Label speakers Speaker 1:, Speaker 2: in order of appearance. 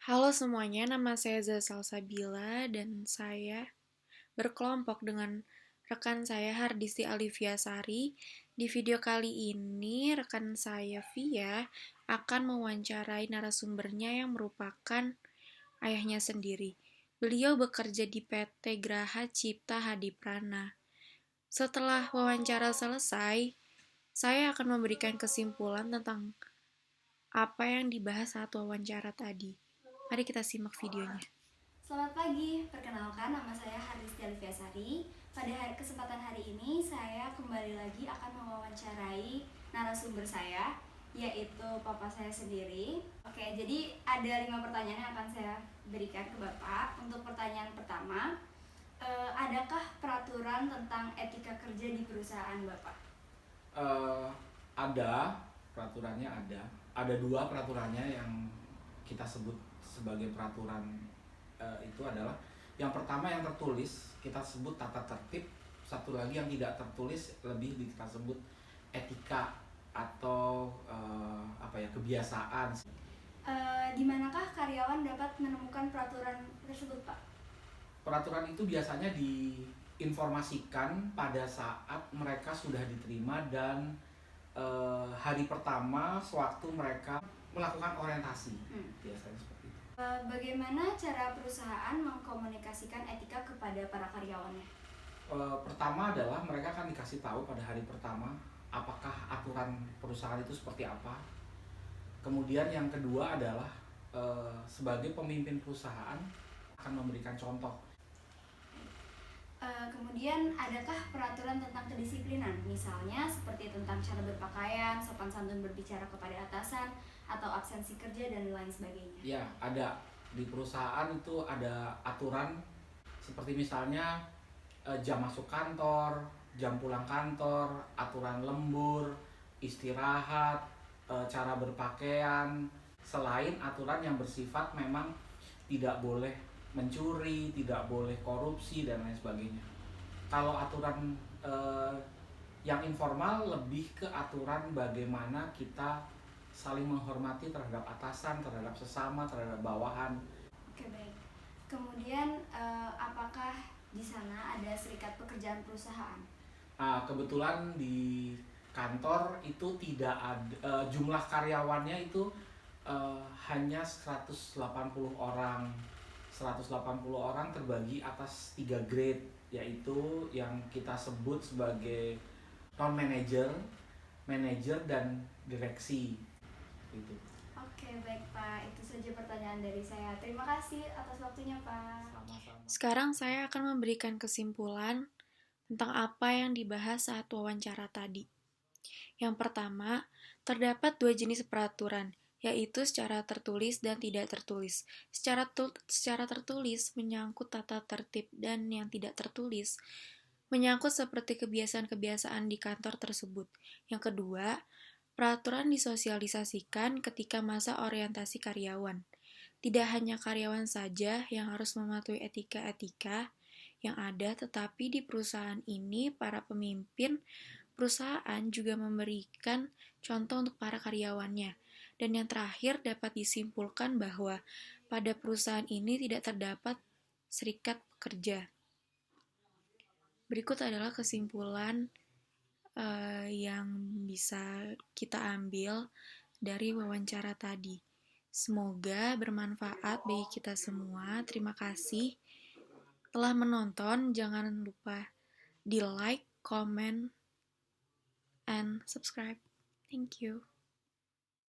Speaker 1: Halo semuanya, nama saya Zazal Sabila dan saya berkelompok dengan rekan saya Hardisti Aliviasari. Di video kali ini, rekan saya Via akan mewawancarai narasumbernya yang merupakan ayahnya sendiri. Beliau bekerja di PT Graha Cipta Hadiprana. Setelah wawancara selesai, saya akan memberikan kesimpulan tentang apa yang dibahas saat wawancara tadi. Mari kita simak videonya.
Speaker 2: Selamat pagi, perkenalkan nama saya Hardisti Aliviasari. Pada kesempatan hari ini saya kembali lagi akan mewawancarai narasumber saya, yaitu papa saya sendiri. Oke, jadi ada 5 pertanyaan yang akan saya berikan ke Bapak. Untuk pertanyaan pertama, adakah peraturan tentang etika kerja di perusahaan Bapak?
Speaker 3: Ada peraturannya, ada dua peraturannya yang kita sebut sebagai peraturan. Itu adalah yang pertama yang tertulis kita sebut tata tertib, satu lagi yang tidak tertulis lebih kita sebut etika atau kebiasaan.
Speaker 2: Di manakah karyawan dapat menemukan peraturan tersebut, Pak?
Speaker 3: Peraturan itu biasanya diinformasikan pada saat mereka sudah diterima dan hari pertama sewaktu mereka melakukan orientasi. Biasanya seperti itu.
Speaker 2: Bagaimana cara perusahaan mengkomunikasikan etika kepada para karyawannya?
Speaker 3: Pertama adalah mereka akan dikasih tahu pada hari pertama apakah aturan perusahaan itu seperti apa. Kemudian yang kedua adalah sebagai pemimpin perusahaan akan memberikan contoh.
Speaker 2: Kemudian adakah peraturan tentang kedisiplinan, misalnya seperti tentang cara berpakaian, sopan santun berbicara kepada atasan, atau absensi kerja dan lain sebagainya?
Speaker 3: Ya, ada. Di perusahaan itu ada aturan seperti misalnya jam masuk kantor, jam pulang kantor, aturan lembur, istirahat, cara berpakaian. Selain aturan yang bersifat memang tidak boleh mencuri, tidak boleh korupsi dan lain sebagainya. Kalau aturan yang informal lebih ke aturan bagaimana kita saling menghormati terhadap atasan, terhadap sesama, terhadap bawahan.
Speaker 2: Oke, baik. Kemudian apakah di sana ada serikat pekerjaan perusahaan?
Speaker 3: Kebetulan di kantor itu tidak ada, jumlah karyawannya itu hanya 180 orang. 180 orang terbagi atas 3 grade, yaitu yang kita sebut sebagai non-manager, manager, dan direksi. Itu.
Speaker 2: Oke, baik Pak. Itu saja pertanyaan dari saya. Terima kasih atas waktunya, Pak.
Speaker 3: Sama-sama.
Speaker 1: Sekarang saya akan memberikan kesimpulan tentang apa yang dibahas saat wawancara tadi. Yang pertama, terdapat dua jenis peraturan, yaitu secara tertulis dan tidak tertulis. Secara tertulis menyangkut tata tertib dan yang tidak tertulis menyangkut seperti kebiasaan-kebiasaan di kantor tersebut. Yang kedua, peraturan disosialisasikan ketika masa orientasi karyawan. Tidak hanya karyawan saja yang harus mematuhi etika-etika yang ada, tetapi di perusahaan ini para pemimpin perusahaan juga memberikan contoh untuk para karyawannya. Dan yang terakhir dapat disimpulkan bahwa pada perusahaan ini tidak terdapat serikat pekerja. Berikut adalah kesimpulan yang bisa kita ambil dari wawancara tadi. Semoga bermanfaat bagi kita semua. Terima kasih telah menonton. Jangan lupa di like, comment, and subscribe. Thank you.